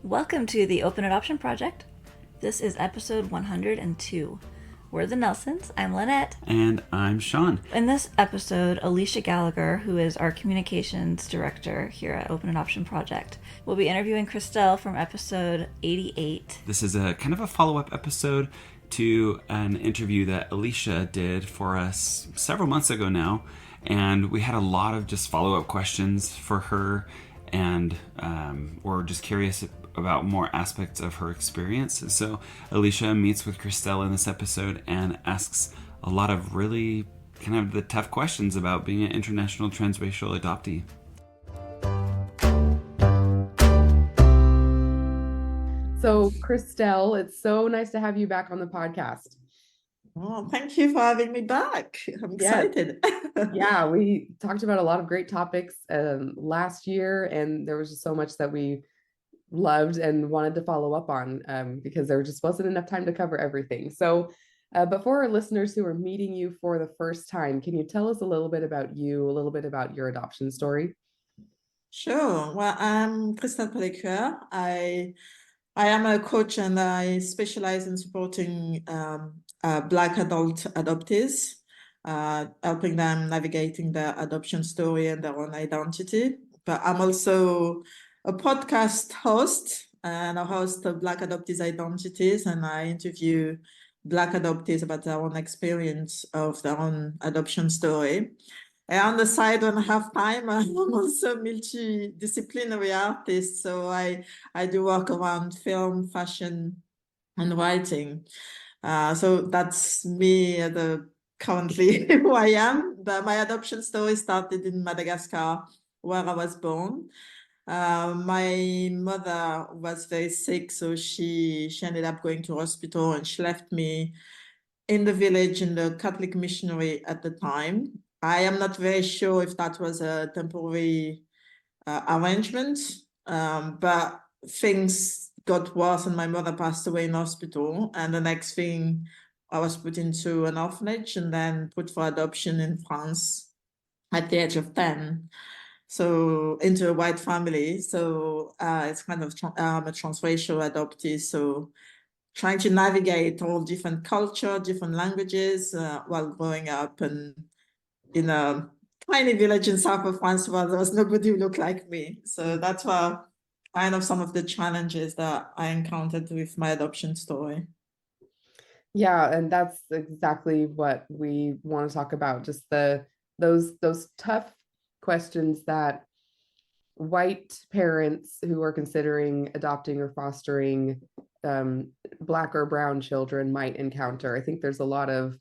Welcome to the Open Adoption Project. This is episode 102. We're the Nelsons. I'm Lynette. And I'm Sean. In this episode, Alicia Gallagher, who is our communications director here at Open Adoption Project, will be interviewing Christelle from episode 88. This is a kind of a follow-up episode to an interview that Alicia did for us several months ago now. And we had a lot of just follow-up questions for her, and we're just curious about more aspects of her experience. So Alicia meets with Christelle in this episode and asks a lot of really kind of the tough questions about being an international transracial adoptee. So Christelle, it's so nice to have you back on the podcast. Oh, thank you for having me back. I'm excited. Yeah, we talked about a lot of great topics last year, and there was just so much that we loved and wanted to follow up on because there just wasn't enough time to cover everything. So but for our listeners who are meeting you for the first time, can you tell us a little bit about you, a little bit about your adoption story? Sure. Well, I'm Christelle Pellecuer. I am a coach, and I specialize in supporting Black adult adoptees, helping them navigating their adoption story and their own identity. But I'm also a podcast host and a host of Black Adoptees Identities, and I interview Black adoptees about their own experience of their own adoption story. And on the side, when I have time, I'm also a multidisciplinary artist. So I do work around film, fashion, and writing. So that's me currently who I am. But my adoption story started in Madagascar, where I was born. My mother was very sick, so she ended up going to hospital, and she left me in the village in the Catholic missionary at the time. I am not very sure if that was a temporary arrangement, but things got worse and my mother passed away in hospital. And the next thing, I was put into an orphanage and then put for adoption in France at the age of 10. So into a white family. So it's kind of a transracial adoptee. So trying to navigate all different culture, different languages while growing up, and in a tiny village in south of France where there was nobody who looked like me. So that's why kind of some of the challenges that I encountered with my adoption story. Yeah, and that's exactly what we want to talk about, just those tough questions that white parents who are considering adopting or fostering Black or brown children might encounter. I think there's a lot of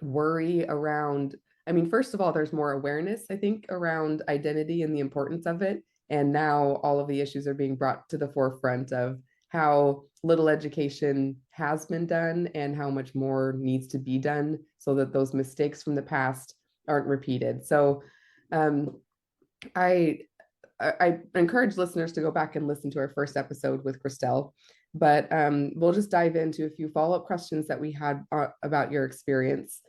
worry around, I mean, first of all, there's more awareness, I think, around identity and the importance of it. And now all of the issues are being brought to the forefront of how little education has been done and how much more needs to be done so that those mistakes from the past aren't repeated. So I encourage listeners to go back and listen to our first episode with Christelle, but we'll just dive into a few follow-up questions that we had about your experience.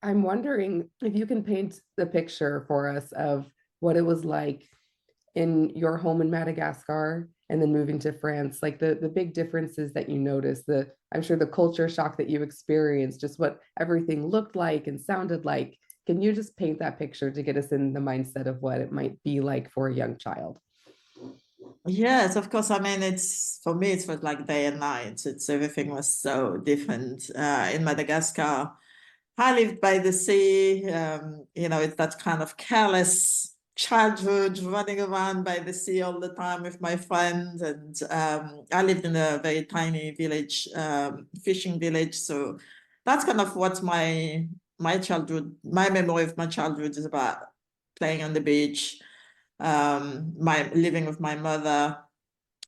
I'm wondering if you can paint the picture for us of what it was like in your home in Madagascar and then moving to France, like the big differences that you noticed, I'm sure the culture shock that you experienced, just what everything looked like and sounded like. Can you just paint that picture to get us in the mindset of what it might be like for a young child? Yes, of course. I mean, for me, it was like day and night. Everything was so different. In Madagascar, I lived by the sea. It's that kind of careless childhood, running around by the sea all the time with my friends. And I lived in a very tiny village, fishing village. So that's kind of what my memory of my childhood is about: playing on the beach, living with my mother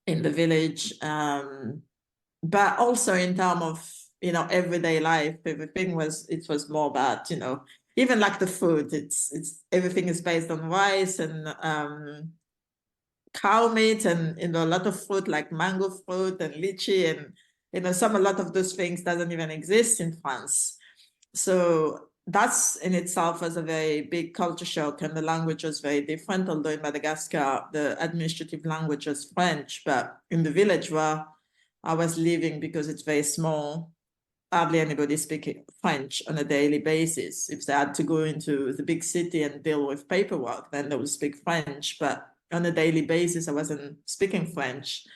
in the village, but also in terms of everyday life. Everything was more about even like the food. It's everything is based on rice and cow meat, and a lot of fruit like mango fruit and lychee, and a lot of those things doesn't even exist in France. So that's in itself was a very big culture shock, and the language was very different. Although in Madagascar, the administrative language was French, but in the village where I was living, because it's very small, hardly anybody speaking French on a daily basis. If they had to go into the big city and deal with paperwork, then they would speak French. But on a daily basis, I wasn't speaking French.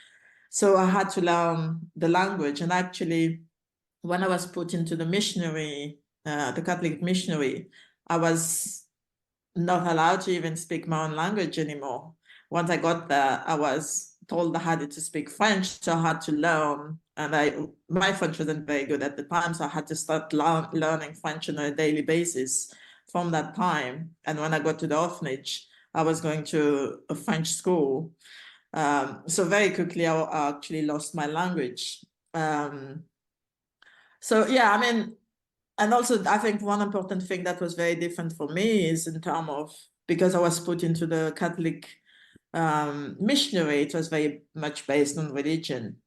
So I had to learn the language. And actually, when I was put into the missionary, the Catholic missionary, I was not allowed to even speak my own language anymore. Once I got there, I was told I had to speak French, so I had to learn. And my French wasn't very good at the time, so I had to start learning French on a daily basis from that time. And when I got to the orphanage, I was going to a French school. So very quickly, I actually lost my language. So yeah, I mean, and also I think one important thing that was very different for me is in terms of, because I was put into the Catholic missionary, it was very much based on religion.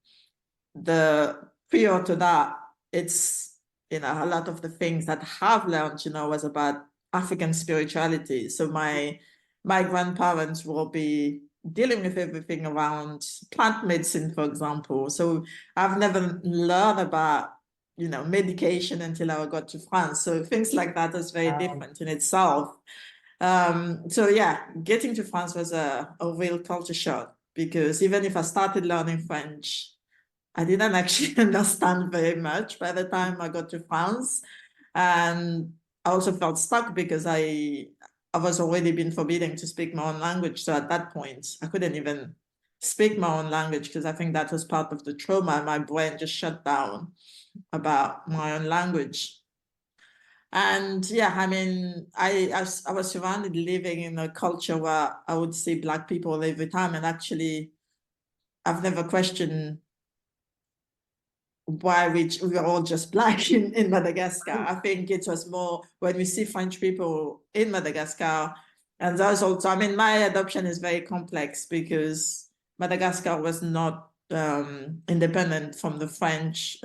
The prior to that, it's, a lot of the things that I have learned, was about African spirituality. So my grandparents will be dealing with everything around plant medicine, for example. So I've never learned about, medication until I got to France. So things like that is very different in itself. So yeah, getting to France was a real culture shock, because even if I started learning French, I didn't actually understand very much by the time I got to France. And I also felt stuck because I was already been forbidden to speak my own language. So at that point, I couldn't even speak my own language, because I think that was part of the trauma. My brain just shut down about my own language. And yeah, I mean, I was surrounded living in a culture where I would see Black people every time. And actually, I've never questioned why we were all just Black in Madagascar. I think it was more when we see French people in Madagascar. And there's also, I mean, my adoption is very complex, because Madagascar was not independent from the French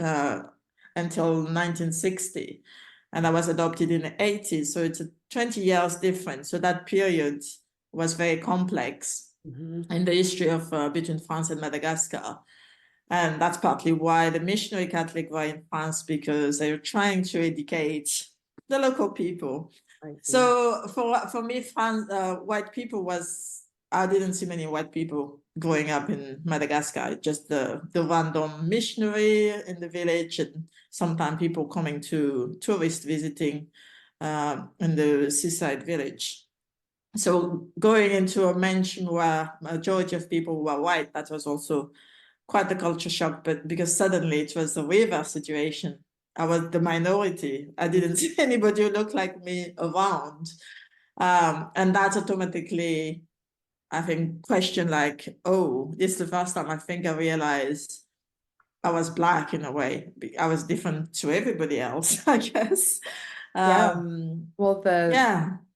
until 1960. And I was adopted in the 80s. So it's a 20 years difference. So that period was very complex in the history of between France and Madagascar. And that's partly why the missionary Catholic were in France, because they were trying to educate the local people. So for me, France, white people I didn't see many white people growing up in Madagascar, just the random missionary in the village, and sometimes people coming to tourist visiting in the seaside village. So going into a mansion where majority of people were white, that was also quite a culture shock, but because suddenly it was a reverse situation. I was the minority. I didn't see anybody who looked like me around. And that automatically, I think, question like, oh, this is the first time I think I realized I was Black in a way. I was different to everybody else, I guess. Well,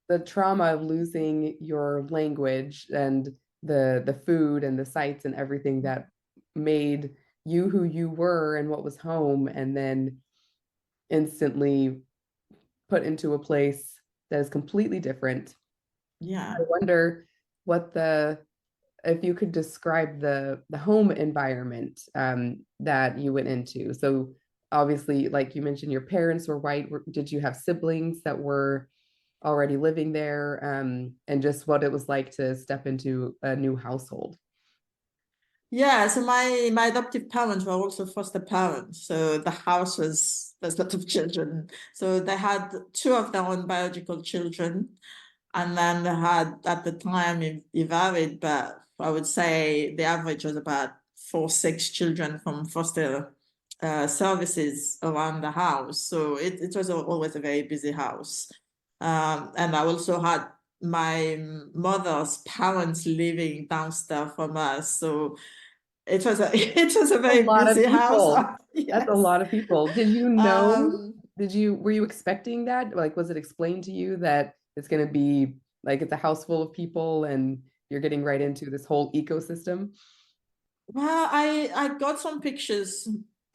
the trauma of losing your language and the food and the sights and everything that made you who you were and what was home, and then instantly put into a place that is completely different. Yeah. I wonder if you could describe the home environment that you went into. So obviously, like you mentioned, your parents were white. Did you have siblings that were already living there, and just what it was like to step into a new household? Yeah, so my adoptive parents were also foster parents. So the house there's lots of children. So they had two of their own biological children. And then they had, at the time, it varied, but I would say the average was about 4-6 children from foster services around the house. So it was always a very busy house. And I also had my mother's parents living downstairs from us. So it was a very busy house. That's a lot of people. Did you know, were you expecting that? Like, was it explained to you that it's going to be like it's a house full of people and you're getting right into this whole ecosystem? Well, I got some pictures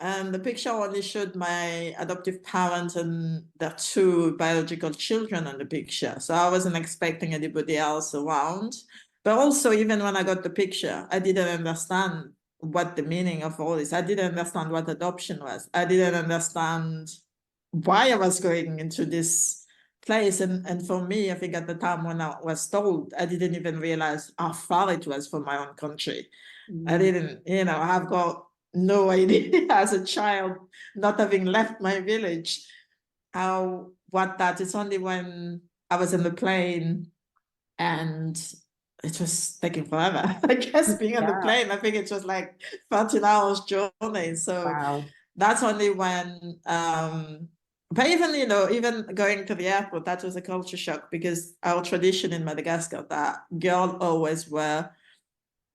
and the picture only showed my adoptive parents and their two biological children on the picture. So I wasn't expecting anybody else around. But also, even when I got the picture, I didn't understand what the meaning of all this. I didn't understand what adoption was. I didn't understand why I was going into this place. And for me, I think at the time when I was told, I didn't even realize how far it was from my own country. I didn't, I've got no idea as a child, not having left my village, what that is. Only when I was in the plane and it was taking forever. I guess being on the plane, I think it was like 13 hours journey. So Wow. that's only when, but even, even going to the airport, that was a culture shock, because our tradition in Madagascar, that girl always wear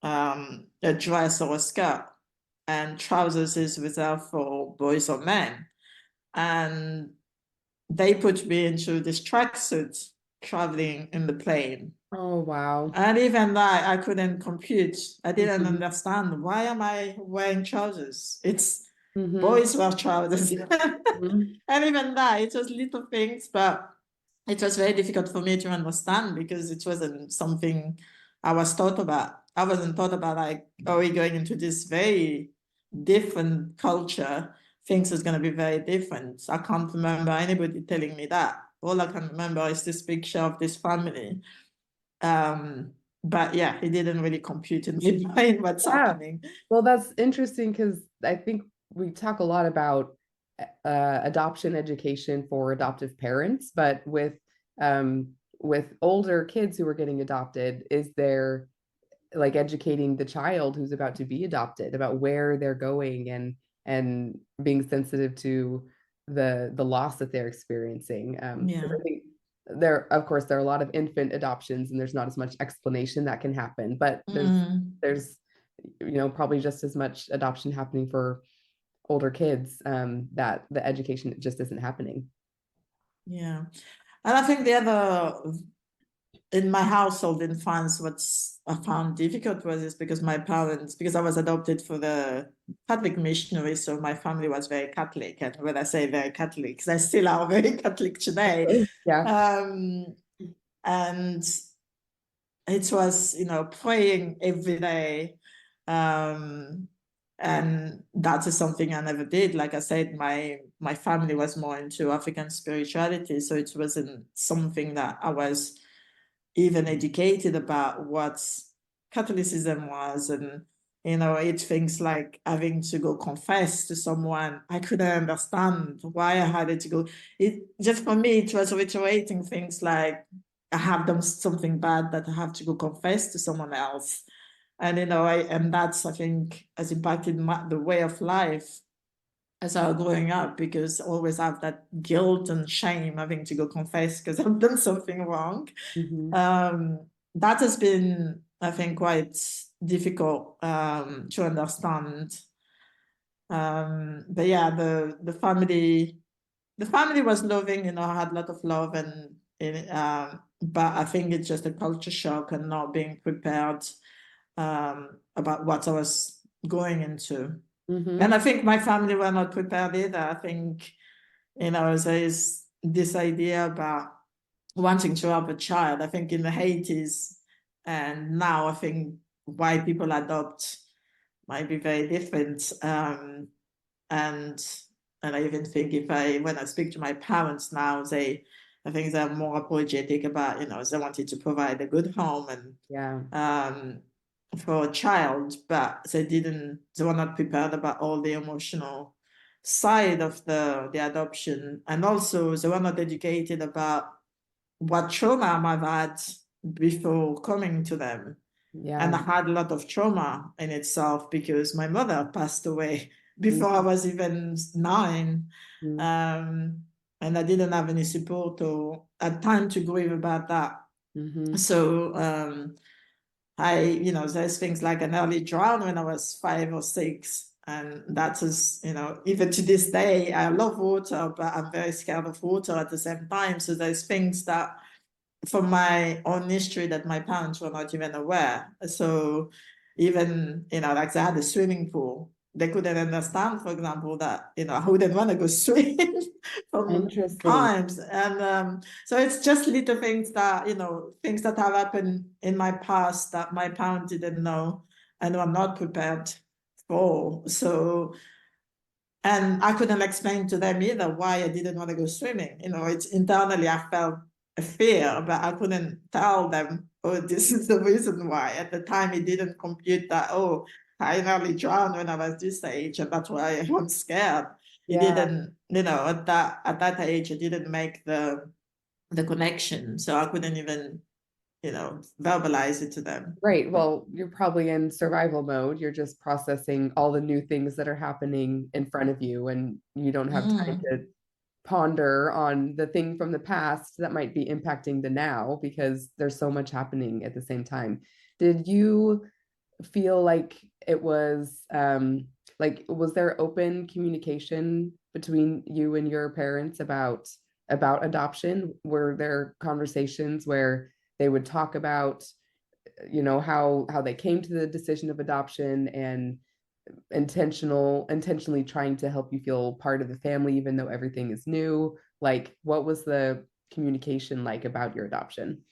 a dress or a skirt, and trousers is reserved for boys or men. And they put me into this tracksuit traveling in the plane. Oh, wow. And even that, I couldn't compute. I didn't understand. Why am I wearing trousers? It's boys wear trousers. And even that, it was little things, but it was very difficult for me to understand, because it wasn't something I was taught about. I wasn't taught about, like, are we going into this very different culture? Things is going to be very different. I can't remember anybody telling me that. All I can remember is this picture of this family. But yeah, it didn't really compute in my mind what's happening. Well, that's interesting, because I think we talk a lot about adoption education for adoptive parents, but with older kids who are getting adopted, is there like educating the child who's about to be adopted about where they're going and being sensitive to the loss that they're experiencing? 'Cause I think of course there are a lot of infant adoptions and there's not as much explanation that can happen, but there's probably just as much adoption happening for older kids, that the education just isn't happening. Yeah. And I think the other, in my household in France, what's I found difficult was because my parents, because I was adopted for the Catholic missionary, so my family was very Catholic. And when I say very Catholic, they still are very Catholic today. And it was, praying every day. And that is something I never did. Like I said, my family was more into African spirituality, so it wasn't something that I was even educated about what Catholicism was. And it's things like having to go confess to someone. I couldn't understand why I had to go. It just, for me, it was reiterating things like, I have done something bad that I have to go confess to someone else. And and that's, I think, has impacted the way of life as I was growing up, because I always have that guilt and shame having to go confess because I've done something wrong. That has been, I think, quite difficult to understand. But yeah, the family was loving. I had a lot of love, but I think it's just a culture shock and not being prepared about what I was going into. And I think my family were not prepared either. I think, there's this idea about wanting to have a child. I think in the 80s and now, I think why people adopt might be very different. And I even think when I speak to my parents now, I think they're more apologetic about, they wanted to provide a good home and for a child, but they were not prepared about all the emotional side of the adoption. And also they were not educated about what trauma I've had before coming to them. And I had a lot of trauma in itself because my mother passed away before I was even 9. And I didn't have any support or had time to grieve about that. So there's things like an early drown when I was 5 or 6. And that is, even to this day, I love water, but I'm very scared of water at the same time. So there's things that from my own history that my parents were not even aware. So even, like they had a swimming pool they couldn't understand, for example, that, I wouldn't want to go swimming from Interesting. times. And so it's just little things that, things that have happened in my past that my parents didn't know and were not prepared for. So, and I couldn't explain to them either why I didn't want to go swimming. It's internally I felt a fear, but I couldn't tell them, oh, this is the reason why. At the time, it didn't compute that, oh, I nearly drowned when I was this age, and that's why I'm scared. It didn't, at that age, it didn't make the connection. So I couldn't even, verbalize it to them. Right. Well, you're probably in survival mode. You're just processing all the new things that are happening in front of you, and you don't have time to ponder on the thing from the past that might be impacting the now because there's so much happening at the same time. Did you feel like it was was there open communication between you and your parents about adoption? Were there conversations where they would talk about how they came to the decision of adoption and intentionally trying to help you feel part of the family even though everything is new? Like, what was the communication like about your adoption?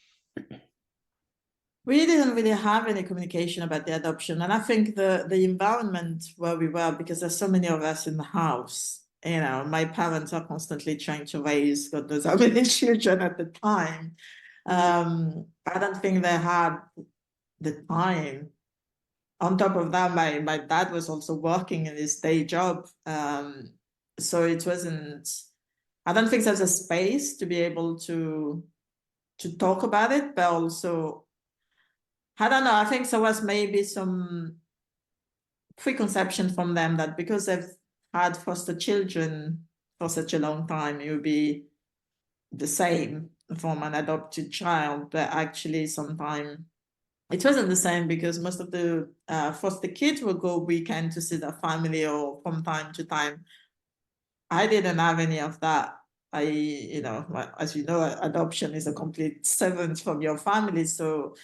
We didn't really have any communication about the adoption. And I think the environment where we were, because there's so many of us in the house, my parents are constantly trying to raise God knows how many children at the time. I don't think they had the time. On top of that, my dad was also working in his day job. So it wasn't, I don't think there's a space to be able to talk about it, but also, I don't know, I think there was maybe some preconception from them that because they've had foster children for such a long time, it would be the same from an adopted child, but actually sometimes it wasn't the same because most of the foster kids will go weekend to see their family or from time to time. I didn't have any of that. As you know, adoption is a complete severance from your family. So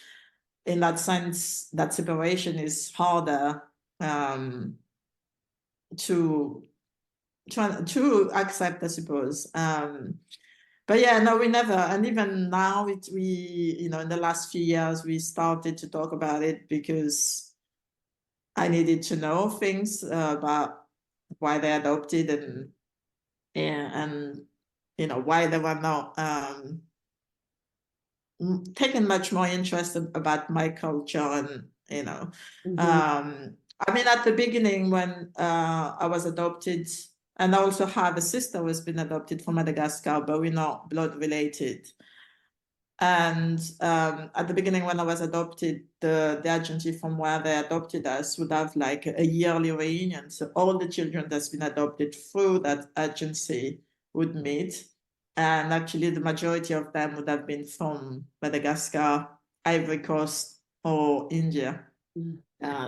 in that sense, that separation is harder to accept, I suppose. But yeah, no, we never, and even now, in the last few years, we started to talk about it because I needed to know things about why they adopted and why they were not taking much more interest about my culture and I mean, at the beginning when I was adopted, and I also have a sister who has been adopted from Madagascar, but we're not blood related. And at the beginning when I was adopted, the agency from where they adopted us would have like a yearly reunion. So all the children that's been adopted through that agency would meet. And actually the majority of them would have been from Madagascar, Ivory Coast, or India.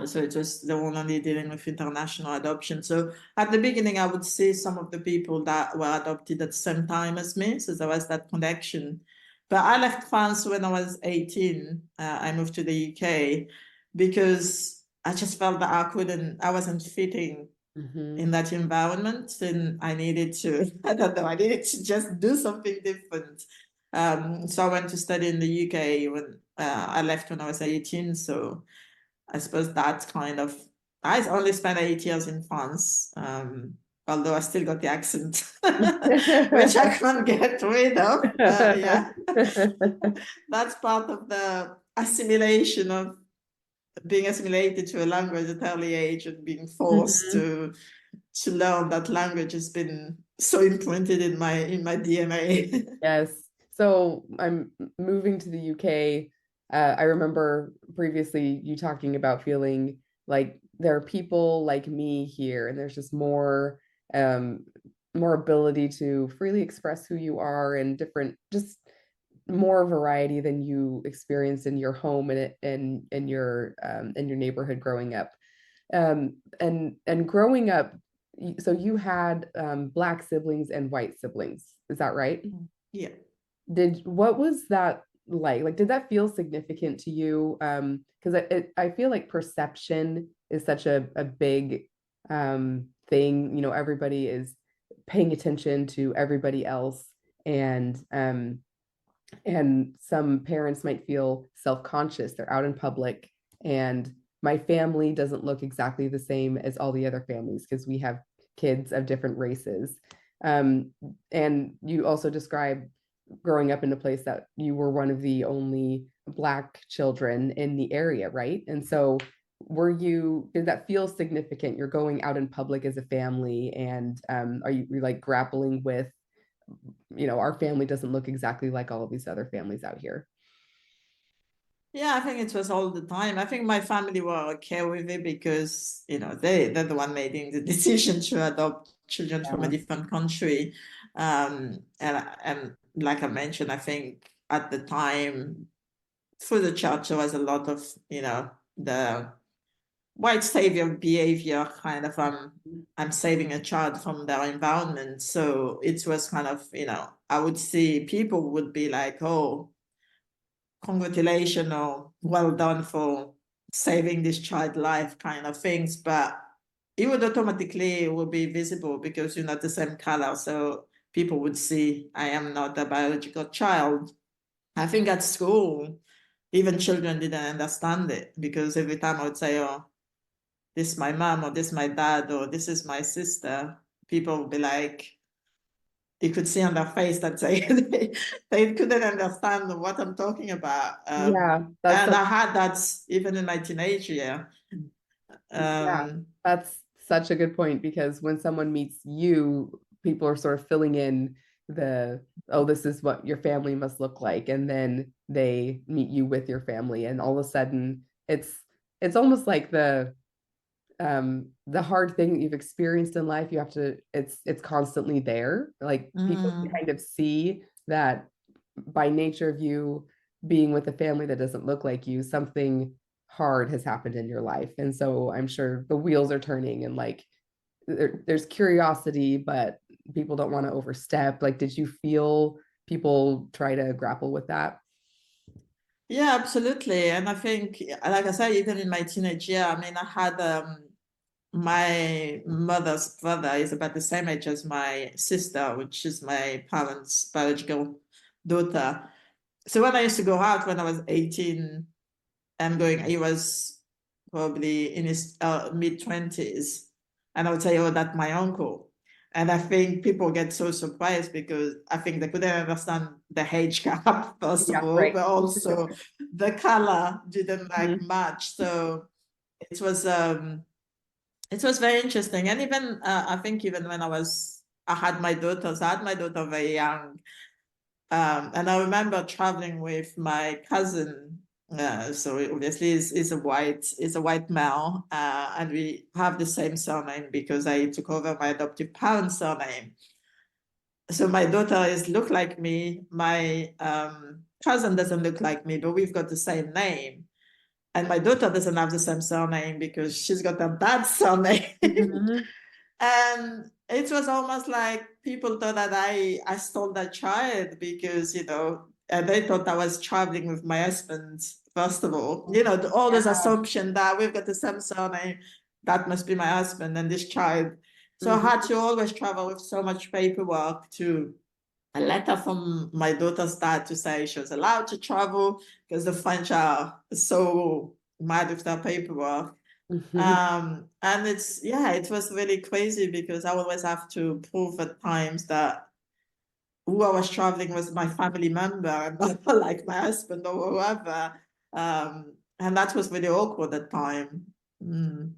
So it was, they were only dealing with international adoption. So at the beginning, I would see some of the people that were adopted at the same time as me. So there was that connection. But I left France when I was 18. I moved to the UK because I just felt that I wasn't fitting in that environment. And I needed to, I don't know, I needed to just do something different. So I went to study in the UK when I left when I was 18. So I suppose that's kind of, I only spent 8 years in France, although I still got the accent, which I can't get rid of. Yeah, that's part of the assimilation of being assimilated to a language at early age and being forced to learn that language has been so imprinted in my DNA. Yes. So I'm moving to the UK. I remember previously you talking about feeling like there are people like me here, and there's just more ability to freely express who you are and just more variety than you experienced in your home and in your neighborhood growing up. And growing up, so you had Black siblings and white siblings, is that right? Yeah. What was that like? Like, did that feel significant to you? Because I feel like perception is such a big thing. Everybody is paying attention to everybody else, and some parents might feel self-conscious. They're out in public, and my family doesn't look exactly the same as all the other families because we have kids of different races. um, and you also described growing up in a place that you were one of the only Black children in the area, right? And so did that feel significant? You're going out in public as a family, and are you like grappling with, our family doesn't look exactly like all of these other families out here? Yeah, I think it was all the time. I think my family were okay with it because, they're the one making the decision to adopt children from a Yeah. different country. And like I mentioned, I think at the time, through the church, there was a lot of, the white savior behavior, kind of, I'm saving a child from their environment. So it was kind of, I would see people would be like, oh, congratulations or well done for saving this child life, kind of things. But it would automatically will be visible because you're not the same color. So people would see I am not a biological child. I think at school, even children didn't understand it because every time I would say, oh, this is my mom, or this is my dad, or this is my sister, people would be like, you could see on their face that they couldn't understand what I'm talking about. Yeah, And I had that even in my teenage year. yeah, Um, that's such a good point, because when someone meets you, people are sort of filling in oh, this is what your family must look like, and then they meet you with your family, and all of a sudden it's almost like the hard thing that you've experienced in life, it's constantly there. Like, people can mm, kind of see that by nature of you being with a family that doesn't look like you, something hard has happened in your life. And so I'm sure the wheels are turning, and like there's curiosity, but people don't want to overstep. Like, did you feel people try to grapple with that? yeah, absolutely. And I think, like I said, even in my teenage year, I mean, I had my mother's brother is about the same age as my sister, which is my parents' biological daughter. So when I used to go out when I was 18, he was probably in his mid-20s. And I would say, oh, that's my uncle. And I think people get so surprised because I think they couldn't understand the age gap, first of Yeah, all, right. but also the color didn't like Mhm. match. So it was very interesting. And even I think even when I had my daughters, I had my daughter very young. And I remember traveling with my cousin. So obviously is a white male, and we have the same surname because I took over my adoptive parents' surname. So my daughter look like me. My cousin doesn't look like me, but we've got the same name. And my daughter doesn't have the same surname because she's got her dad's surname. Mhm. And it was almost like people thought that I stole that child because, and they thought I was traveling with my husband, first of all. All this Yeah. assumption that we've got the same surname, that must be my husband and this child. So I had Mhm. to always travel with so much paperwork, to a letter from my daughter's dad to say she was allowed to travel because the French are so mad with their paperwork. Mhm. And it was really crazy because I always have to prove at times that who I was traveling was my family member and not like my husband or whoever. And that was really awkward at time. Mm.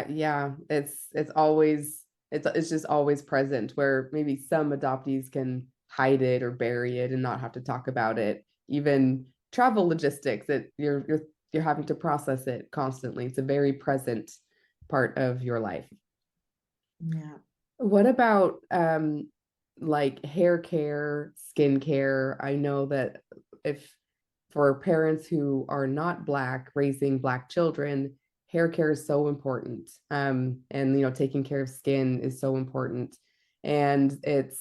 Yeah, it's just always present, where maybe some adoptees can hide it or bury it and not have to talk about it. Even travel logistics, that you're having to process it constantly. It's a very present part of your life. Yeah. What about like hair care, skin care? I know that if for parents who are not Black raising Black children, hair care is so important. And taking care of skin is so important. And it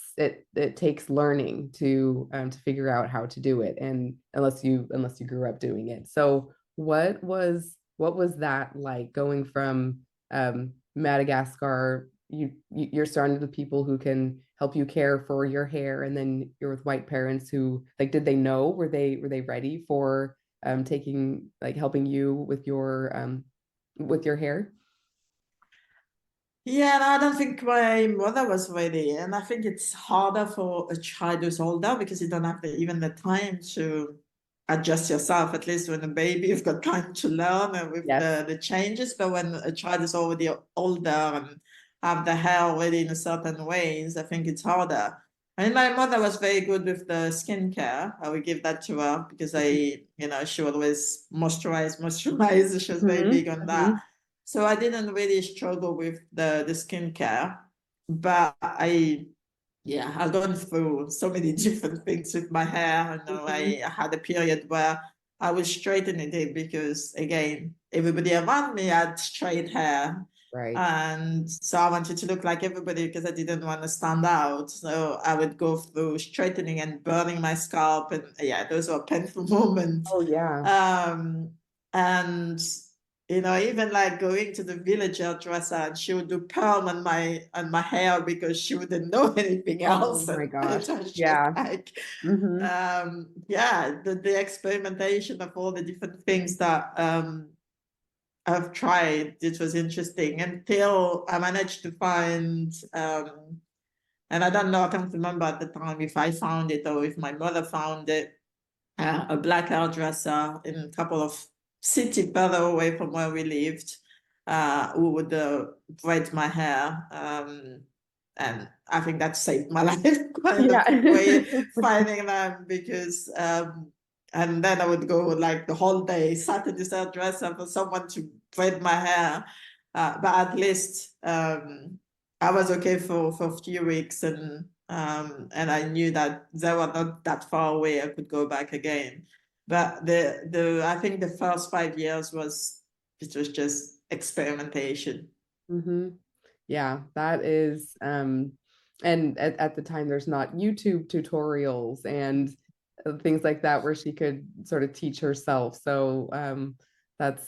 takes learning to figure out how to do it, and unless you grew up doing it. So what was that like, going from Madagascar, you're surrounded with people who can help you care for your hair, and then you're with white parents who, like, did they know, were they ready for taking, like, helping you with your hair? Yeah, and I don't think my mother was ready. And I think it's harder for a child who's older because you don't have even the time to adjust yourself. At least when a baby, you've got time to learn and with Yes. the changes. But when a child is already older and have the hair already in a certain ways, I think it's harder. I mean, my mother was very good with the skincare. I would give that to her because she would always moisturize. She was very big on that. So I didn't really struggle with the skincare, but I've gone through so many different things with my hair. And I had a period where I was straightening it because, again, everybody around me had straight hair. Right. And so I wanted to look like everybody because I didn't want to stand out. So I would go through straightening and burning my scalp. And yeah, those were painful moments. Oh yeah. And even like going to the village hairdresser and she would do perm on my hair because she wouldn't know anything else. Oh my And gosh. it was just Yeah. like, Mm-hmm. the experimentation of all the different things that I've tried. It was interesting until I managed to find, and I don't know, I can't remember at the time if I found it or if my mother found it, a black hairdresser in a couple of cities further away from where we lived, who would braid my hair. And I think that saved my life kind of way, finding them because, and then I would go like the whole day, Saturday hairdresser for someone to braid my hair. But at least I was okay for a few weeks, and I knew that they were not that far away. I could go back again. But I think the first 5 years was just experimentation. Yeah, that is and at the time there's not YouTube tutorials and things like that where she could sort of teach herself. So that's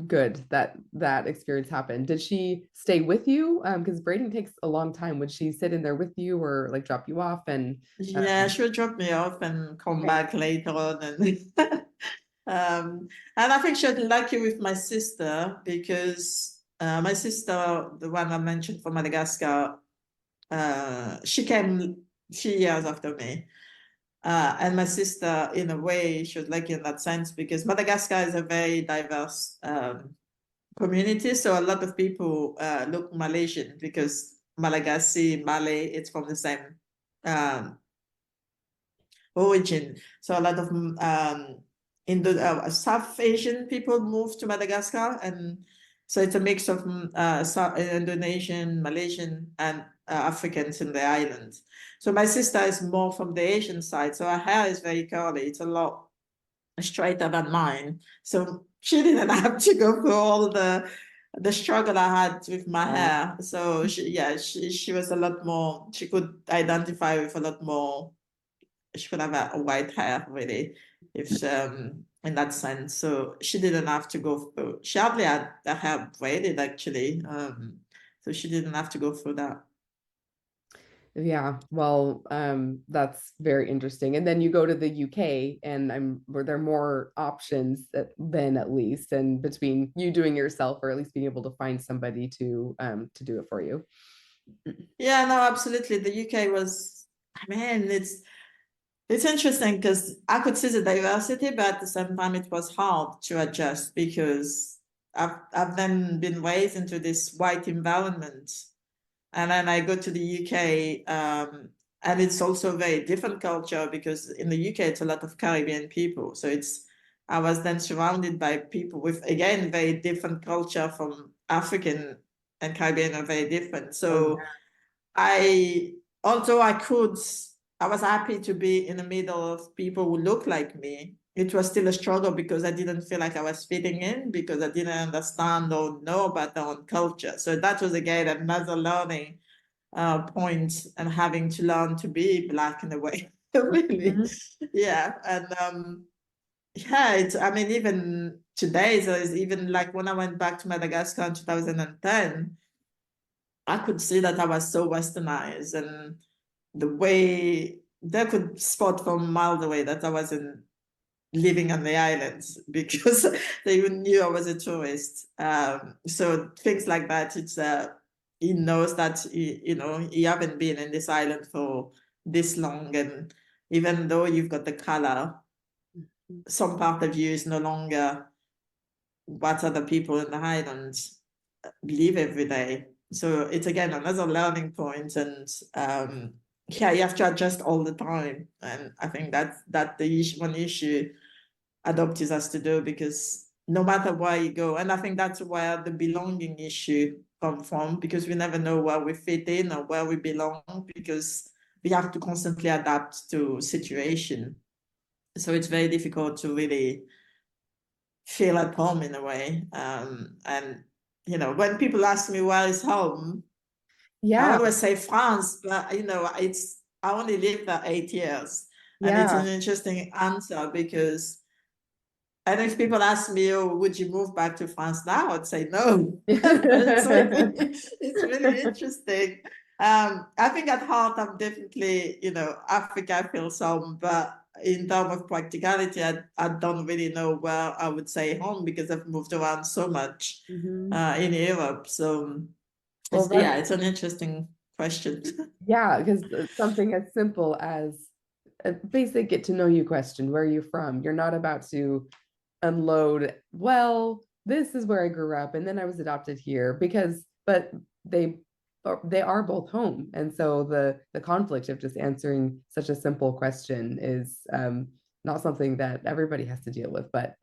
good that that experience happened. Did she stay with you? Because braiding takes a long time. Would she sit in there with you or like drop you off? And Yeah, she would drop me off and come back later on. And I think she had lucky with my sister because my sister, the one I mentioned from Madagascar, she came 3 years after me. And my sister, in a way, she was lucky in that sense because Madagascar is a very diverse community. So a lot of people look Malaysian because Malagasy, Malay, it's from the same origin. So a lot of South Asian people moved to Madagascar, and so it's a mix of Indonesian, Malaysian, and Africans in the island. So my sister is more from the Asian side, so her hair is very curly. It's a lot straighter than mine. So she didn't have to go through all the struggle I had with my hair. So she was a lot more. She could identify with a lot more. She could have a white hair really, if in that sense. So she didn't have to go through. She hardly had her hair braided actually. So she didn't have to go through that. yeah, well, that's very interesting. And then you go to the UK, and were there more options then, at least, and between you doing yourself or at least being able to find somebody to do it for you? Yeah, no, absolutely. The UK was, I mean, it's interesting because I could see the diversity, but at the same time, it was hard to adjust because I've then been raised into this white environment. And then I go to the UK, and it's also a very different culture because in the UK, it's a lot of Caribbean people. So I was then surrounded by people with, again, very different culture from African and Caribbean are very different. So although I was happy to be in the middle of people who look like me. It was still a struggle because I didn't feel like I was fitting in because I didn't understand or know about their own culture. So that was again another learning point and having to learn to be Black in a way. Really, yeah. And I mean, even today. So it's even like when I went back to Madagascar in 2010, I could see that I was so westernized, and the way they could spot from miles away that I wasn't living on the islands because they even knew I was a tourist. So things like that, it's he knows that he haven't been in this island for this long, and even though you've got the color, some part of you is no longer what other people in the islands live every day. So it's again another learning point, and yeah, you have to adjust all the time. And I think that's one issue adoptees has to do, because no matter where you go, and I think that's where the belonging issue comes from, because we never know where we fit in or where we belong, because we have to constantly adapt to situation. So it's very difficult to really feel at home in a way. And when people ask me where is home, I Yeah, always say France, but I only lived there 8 years, and it's yeah. an interesting answer because. And if people ask me, oh, would you move back to France now? I'd say no. It's really interesting. I think at heart, I'm definitely, Africa feels home, but in terms of practicality, I don't really know where I would say home, because I've moved around so much Mhm. in Europe. So Well, it's an interesting question. yeah, because something as simple as a basic get to know you question, where are you from? You're not about to unload, well, this is where I grew up and then I was adopted here, but they are both home. And so the conflict of just answering such a simple question is not something that everybody has to deal with, but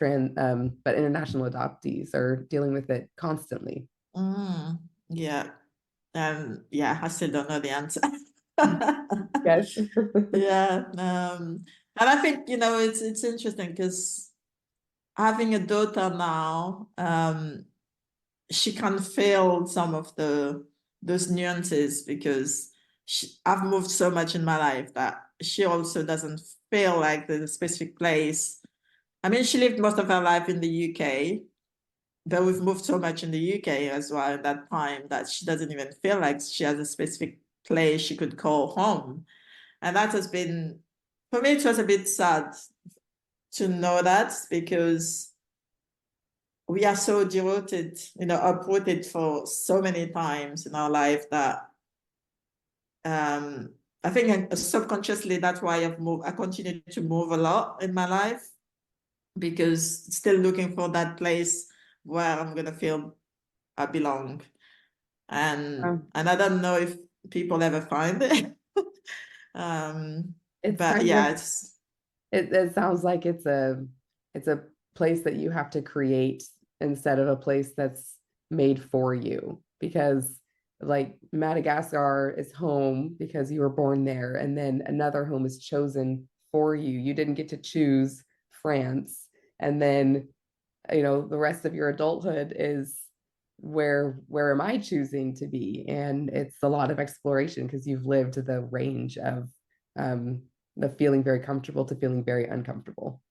international adoptees are dealing with it constantly. Yeah. Yeah, I still don't know the answer. Yes. Yeah. And I think, it's interesting because having a daughter now, she can feel some of those nuances, because I've moved so much in my life that she also doesn't feel like there's a specific place. I mean, she lived most of her life in the UK, but we've moved so much in the UK as well in that time that she doesn't even feel like she has a specific place she could call home. And that has been, for me, it was a bit sad to know that, because we are so devoted, uprooted for so many times in our life that I think subconsciously that's why I continue to move a lot in my life, because still looking for that place where I'm gonna feel I belong. And I don't know if people ever find it. It's But kind yeah, of it sounds like it's a place that you have to create instead of a place that's made for you, because like Madagascar is home because you were born there, and then another home is chosen for you. You didn't get to choose France, and then the rest of your adulthood is where am I choosing to be? And it's a lot of exploration because you've lived the range of um, the feeling very comfortable to feeling very uncomfortable.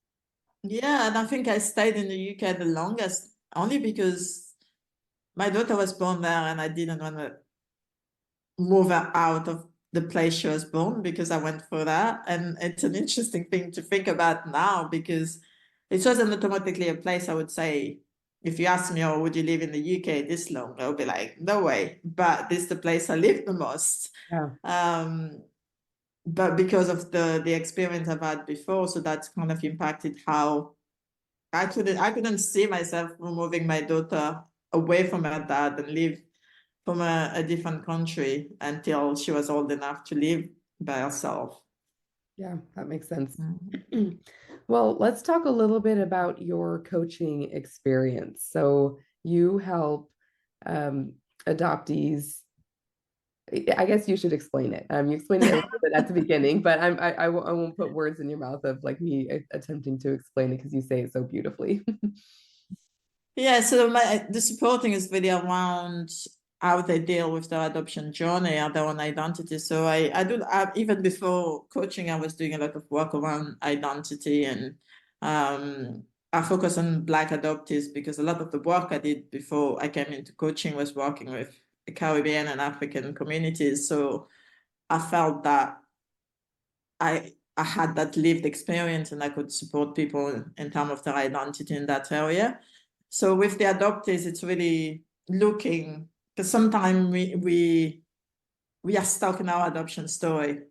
yeah, and I think I stayed in the UK the longest only because my daughter was born there, and I didn't want to move her out of the place she was born, because I went through that. And it's an interesting thing to think about now, because it wasn't automatically a place I would say, if you ask me, oh, would you live in the UK this long? I'll be like, no way. But this is the place I live the most. Yeah. But because of the experience I've had before, so that's kind of impacted how I couldn't see myself moving my daughter away from her dad and live from a different country until she was old enough to live by herself. Yeah, that makes sense. Mm. Well, let's talk a little bit about your coaching experience. So you help adoptees. I guess you should explain it. You explained it a little bit at the beginning, but I won't put words in your mouth of like me attempting to explain it because you say it so beautifully. Yeah, so the supporting is really around how they deal with their adoption journey and their own identity. So even before coaching, I was doing a lot of work around identity, and I focus on Black adoptees because a lot of the work I did before I came into coaching was working with the Caribbean and African communities. So I felt that I had that lived experience and I could support people in terms of their identity in that area. So with the adoptees, it's really looking, because sometimes we are stuck in our adoption story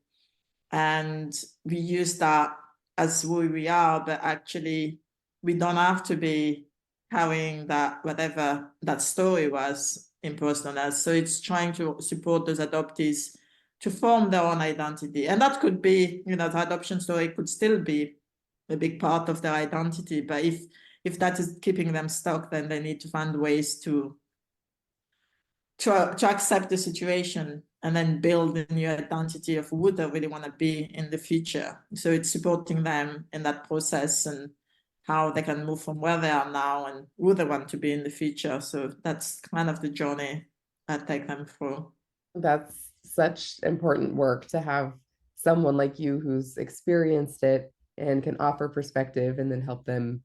and we use that as who we are, but actually we don't have to be carrying that, whatever that story was imposed on us. So it's trying to support those adoptees to form their own identity. And that could be, the adoption story could still be a big part of their identity. But if that is keeping them stuck, then they need to find ways to accept the situation and then build a new identity of who they really want to be in the future. So it's supporting them in that process and how they can move from where they are now and who they want to be in the future. So that's kind of the journey I take them through. That's such important work to have someone like you who's experienced it and can offer perspective and then help them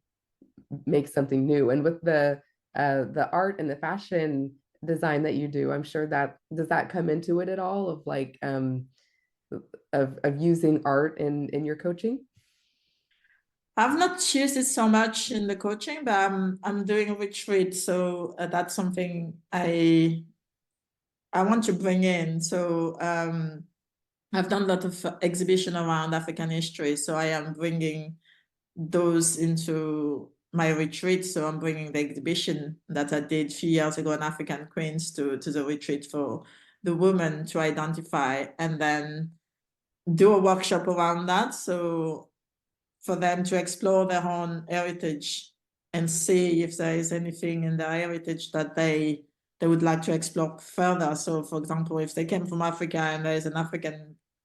make something new. And with the art and the fashion design that you do, I'm sure that does that come into it at all, of like of using art in your coaching? I've not used it so much in the coaching, but I'm doing a retreat, so that's something I want to bring in. So I've done a lot of exhibition around African history, so I am bringing those into my retreat. So I'm bringing the exhibition that I did a few years ago on African Queens to the retreat for the women to identify, and then do a workshop around that. So for them to explore their own heritage and see if there is anything in their heritage that they would like to explore further. So for example, if they came from Africa and there is an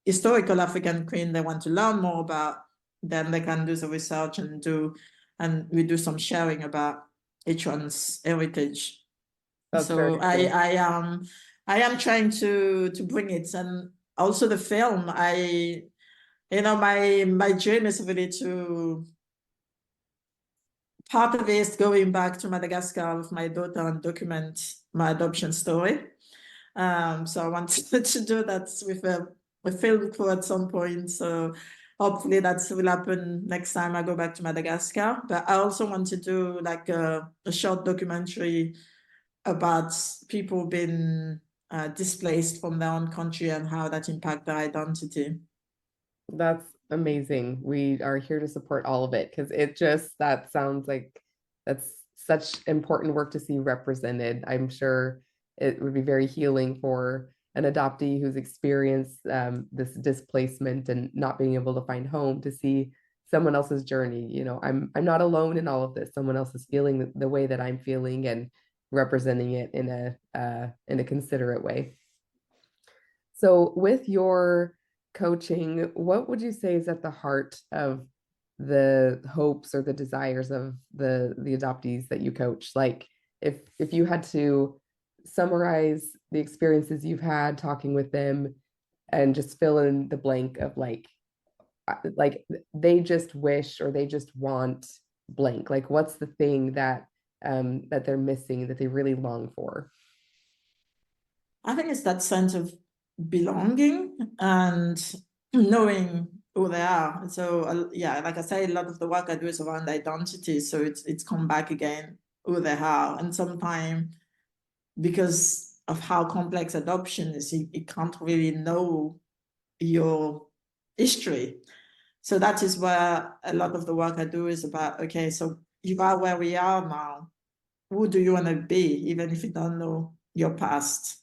historical African queen they want to learn more about, then they can do the research and we do some sharing about each one's heritage. That's so very cool. I am trying to bring it. And also the film, my dream is really to, part of it is going back to Madagascar with my daughter and document my adoption story. So I wanted to do that with a film crew at some point. So hopefully that will happen next time I go back to Madagascar. But I also want to do like a short documentary about people being displaced from their own country and how that impacts their identity. That's amazing. We are here to support all of it because that sounds like that's such important work to see represented. I'm sure it would be very healing for an adoptee who's experienced this displacement and not being able to find home, to see someone else's journey. I'm not alone in all of this. Someone else is feeling the way that I'm feeling and representing it in a considerate way. So with your coaching, what would you say is at the heart of the hopes or the desires of the adoptees that you coach? Like if you had to summarize the experiences you've had talking with them and just fill in the blank of like they just wish or they just want blank, like what's the thing that they're missing, that they really long for? I think it's that sense of belonging and knowing who they are. So yeah, like I say, a lot of the work I do is around identity. So it's come back again who they are. And sometimes because of how complex adoption is, you can't really know your history. So that is where a lot of the work I do is about, okay, so you are where we are now. Who do you want to be, even if you don't know your past?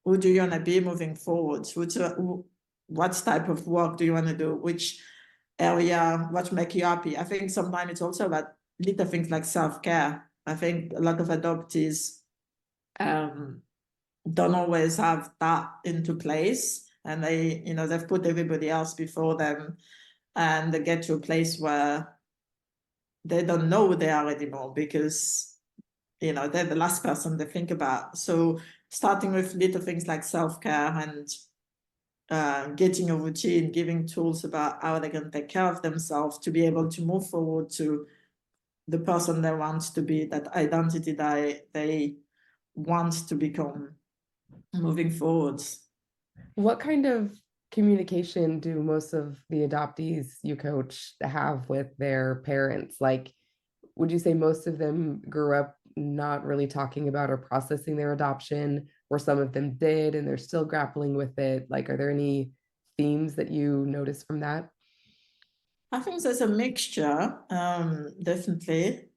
Who do you want to be moving forward? What type of work do you want to do? Which area, what make you happy? I think sometimes it's also about little things like self-care. I think a lot of adoptees don't always have that into place, and they've put everybody else before them, and they get to a place where they don't know who they are anymore because they're the last person they think about. So starting with little things like self-care and getting a routine, giving tools about how they can take care of themselves to be able to move forward to the person they want to be, that identity they want to become moving forwards. What kind of communication do most of the adoptees you coach have with their parents? Like, would you say most of them grew up not really talking about or processing their adoption, or some of them did and they're still grappling with it? Like, are there any themes that you notice from that? I think there's a mixture, definitely.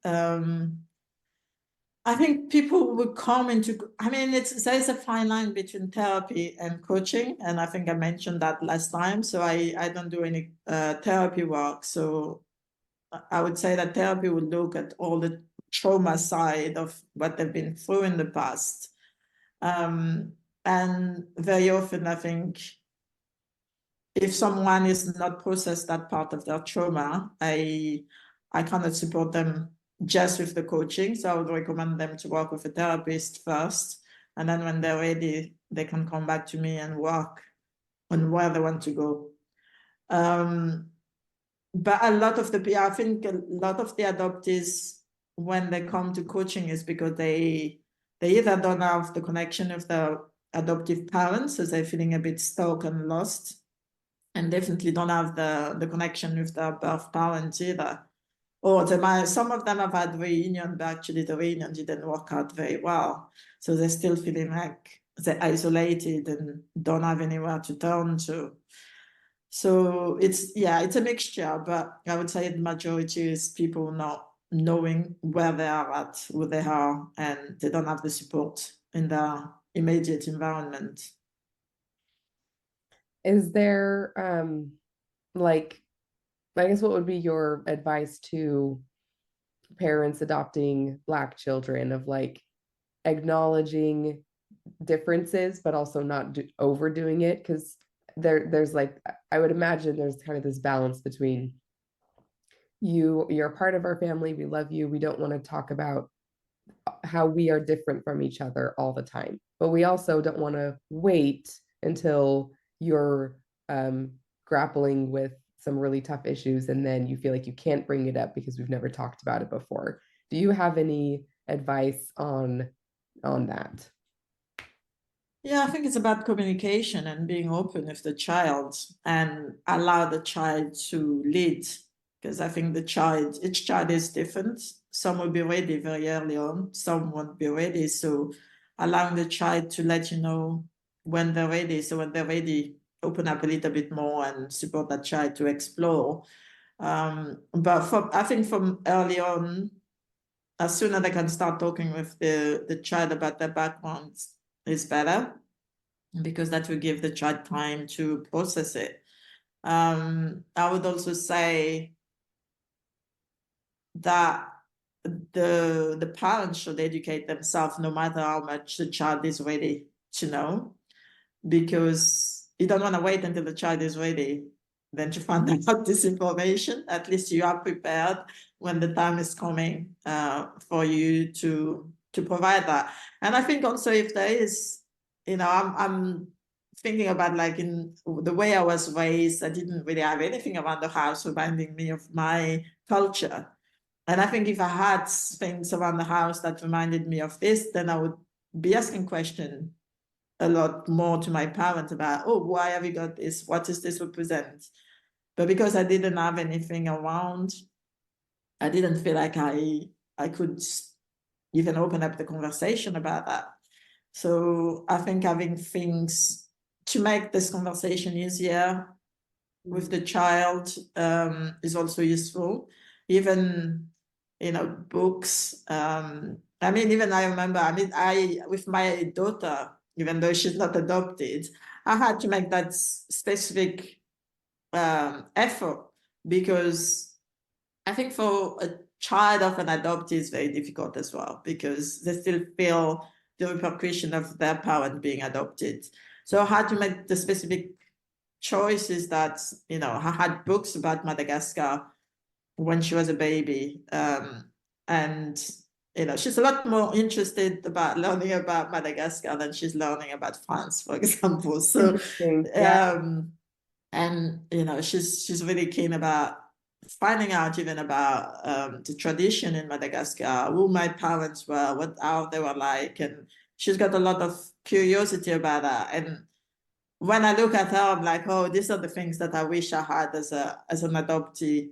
I think people would come into, I mean, there's a fine line between therapy and coaching. And I think I mentioned that last time. So I don't do any therapy work. So I would say that therapy would look at all the trauma side of what they've been through in the past. And very often, I think if someone is not processed that part of their trauma, I cannot support them just with the coaching. So I would recommend them to work with a therapist first. And then when they're ready, they can come back to me and work on where they want to go. But I think a lot of the adoptees, when they come to coaching, is because they either don't have the connection with their adoptive parents, so they're feeling a bit stuck and lost, and definitely don't have the connection with their birth parents either. Or some of them have had reunion, but actually the reunion didn't work out very well. So they're still feeling like they're isolated and don't have anywhere to turn to. So it's a mixture, but I would say the majority is people not knowing where they are at, who they are, and they don't have the support in their immediate environment. Is there like, I guess, what would be your advice to parents adopting Black children, of like acknowledging differences but also not overdoing it? Because there's like, I would imagine there's kind of this balance between you're a part of our family, we love you, we don't want to talk about how we are different from each other all the time, but we also don't want to wait until you're grappling with some really tough issues and then you feel like you can't bring it up because we've never talked about it before. Do you have any advice on that? Yeah, I think it's about communication and being open with the child and allow the child to lead, because I think each child is different. Some will be ready very early on, some won't be ready. So allowing the child to let you know when they're ready. So when they're ready, open up a little bit more and support that child to explore. But I think from early on, as soon as they can start talking with the child about their backgrounds, is better, because that will give the child time to process it. I would also say that the parents should educate themselves no matter how much the child is ready to know, because you don't want to wait until the child is ready then to find out this information. At least you are prepared when the time is coming for you to provide that. And I think also, if there is, I'm thinking about, like, in the way I was raised, I didn't really have anything around the house reminding me of my culture. And I think if I had things around the house that reminded me of this, then I would be asking questions a lot more to my parents about, oh, why have you got this? What does this represent? But because I didn't have anything around, I didn't feel like I could even open up the conversation about that. So I think having things to make this conversation easier with the child is also useful. Even, books. I mean, even I remember, with my daughter, even though she's not adopted, I had to make that specific effort, because I think for a child of an adoptee is very difficult as well, because they still feel the repercussion of their parent being adopted. So I had to make the specific choices that, I had books about Madagascar when she was a baby. And, she's a lot more interested about learning about Madagascar than she's learning about France, for example. So, Interesting. Yeah. and, she's really keen about finding out even about the tradition in Madagascar, who my parents were, how they were like, and she's got a lot of curiosity about that. And when I look at her, I'm like, oh, these are the things that I wish I had as an adoptee,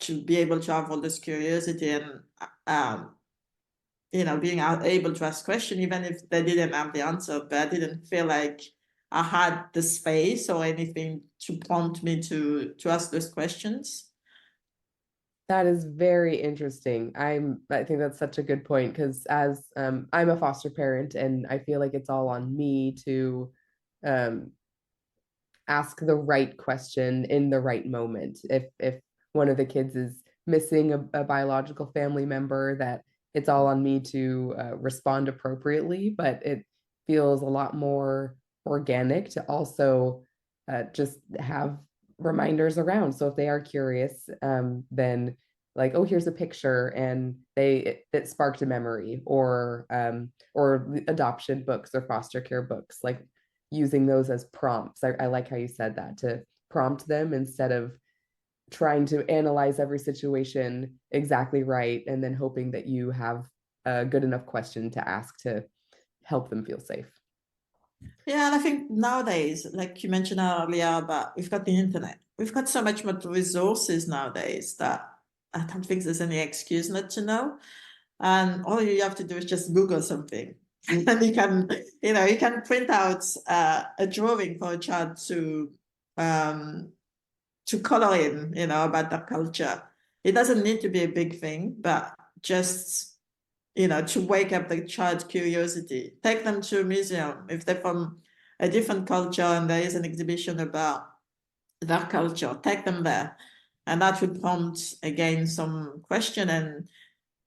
to be able to have all this curiosity and being able to ask questions, even if they didn't have the answer, but I didn't feel like I had the space or anything to prompt me to ask those questions. That is very interesting. I think that's such a good point, because as I'm a foster parent, and I feel like it's all on me to um, ask the right question in the right moment. If one of the kids is missing a biological family member, that it's all on me to respond appropriately. But it feels a lot more organic to also just have reminders around. So if they are curious, then like, oh, here's a picture, and it sparked a memory, or adoption books or foster care books, like using those as prompts. I like how you said that, to prompt them instead of trying to analyze every situation exactly right and then hoping that you have a good enough question to ask to help them feel safe. Yeah, and I think nowadays, like you mentioned earlier, about we've got the internet. We've got so much more resources nowadays that I don't think there's any excuse not to know. And all you have to do is just Google something. And you can print out a drawing for a child to color in, about their culture. It doesn't need to be a big thing, but just to wake up the child's curiosity. Take them to a museum. If they're from a different culture and there is an exhibition about their culture, take them there. And that would prompt, again, some question,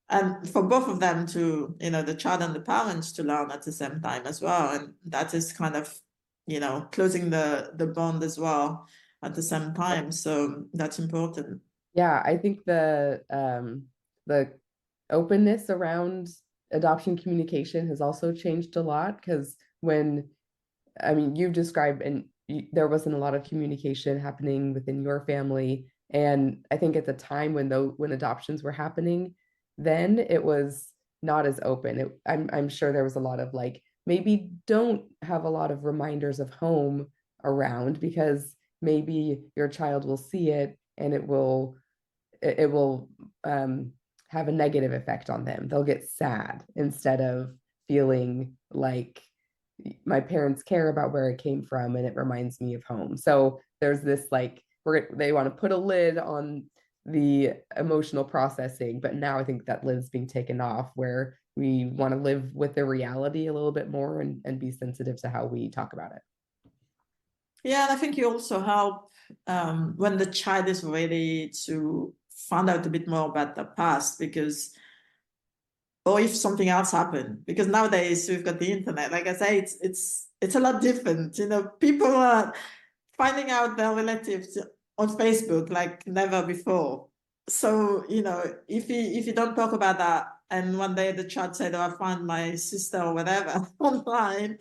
and for both of them to, the child and the parents, to learn at the same time as well. And that is kind of, closing the bond as well at the same time. So that's important. Yeah, I think the openness around adoption communication has also changed a lot, because you've described, and there wasn't a lot of communication happening within your family. And I think at the time when adoptions were happening, then it was not as open. I'm sure there was a lot of like, maybe don't have a lot of reminders of home around, because maybe your child will see it and it will have a negative effect on them. They'll get sad instead of feeling like my parents care about where it came from and it reminds me of home. So there's this like, they want to put a lid on the emotional processing, but now I think that lid's being taken off, where we want to live with the reality a little bit more, and be sensitive to how we talk about it. Yeah, and I think you also help when the child is ready to find out a bit more about the past, or if something else happened, because nowadays we've got the internet. Like I say, it's a lot different. People are finding out their relatives on Facebook like never before. So if you don't talk about that, and one day the child said, "Oh, I found my sister," or whatever online.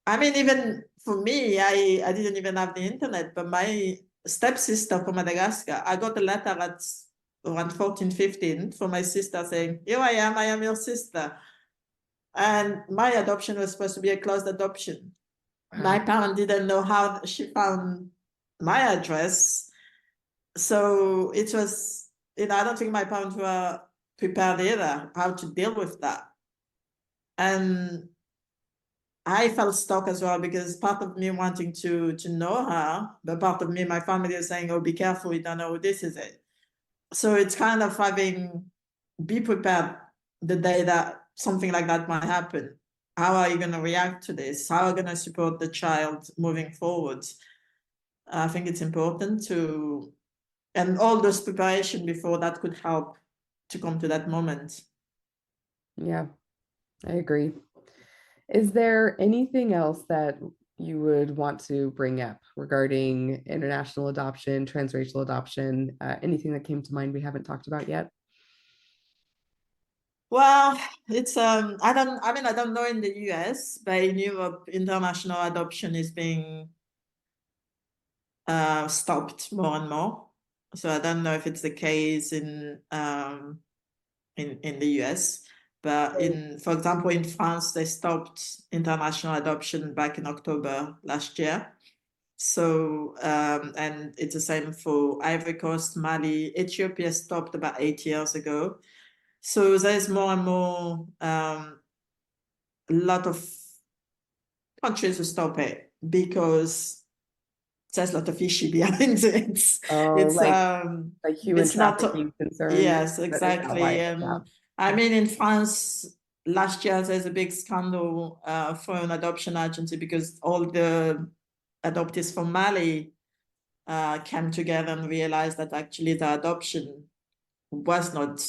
Even for me, I didn't even have the internet, but my stepsister from Madagascar, I got a letter at around 14, 15 from my sister saying, "Here I am your sister." And my adoption was supposed to be a closed adoption. Wow. My parents didn't know how she found my address. So it was, I don't think my parents were prepared either how to deal with that. And I felt stuck as well, because part of me wanting to know her, but part of me, my family is saying, "Oh, be careful, you don't know who this is." So it's kind of be prepared the day that something like that might happen. How are you going to react to this? How are you going to support the child moving forward? I think it's important and all those preparation before that could help to come to that moment. Yeah, I agree. Is there anything else that you would want to bring up regarding international adoption, transracial adoption, anything that came to mind we haven't talked about yet? Well, it's I don't know in the US, but in Europe, international adoption is being stopped more and more. So I don't know if it's the case in the US, but for example, in France, they stopped international adoption back in October last year. So, and it's the same for Ivory Coast, Mali, Ethiopia stopped about 8 years ago. So there's more and more, a lot of countries who stop it because there's a lot of issue behind it. Oh, like human It's not, trafficking concerns. yes, That is that why? exactly. Yeah. I mean, in France last year, there's a big scandal for an adoption agency because all the adoptees from Mali came together and realized that actually the adoption was not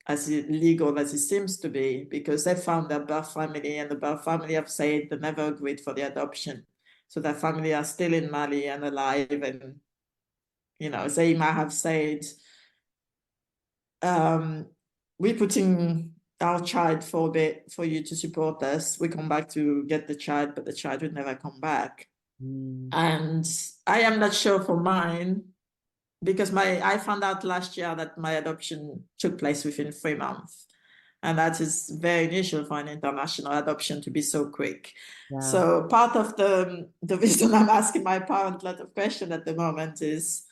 as illegal as it seems to be, because they found their birth family, and the birth family have said they never agreed for the adoption. So their family are still in Mali and alive, and they might have said, we're putting our child for a bit for you to support us. We come back to get the child, but the child would never come back. And I am not sure for mine, because I found out last year that my adoption took place within 3 months. And that is very unusual for an international adoption to be so quick. Yeah. So part of the reason I'm asking my parents a lot of questions at the moment is,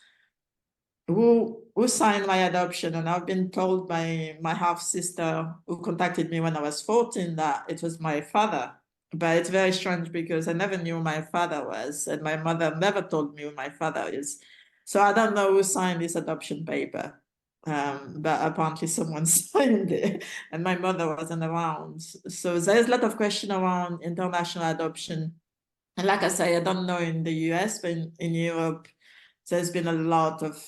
who signed my adoption? And I've been told by my half sister, who contacted me when I was 14, that it was my father. But it's very strange because I never knew who my father was, and my mother never told me who my father is. So I don't know who signed this adoption paper. But apparently someone signed it, and my mother wasn't around. So there's a lot of question around international adoption. And like I say, I don't know in the US, but in Europe, there's been a lot of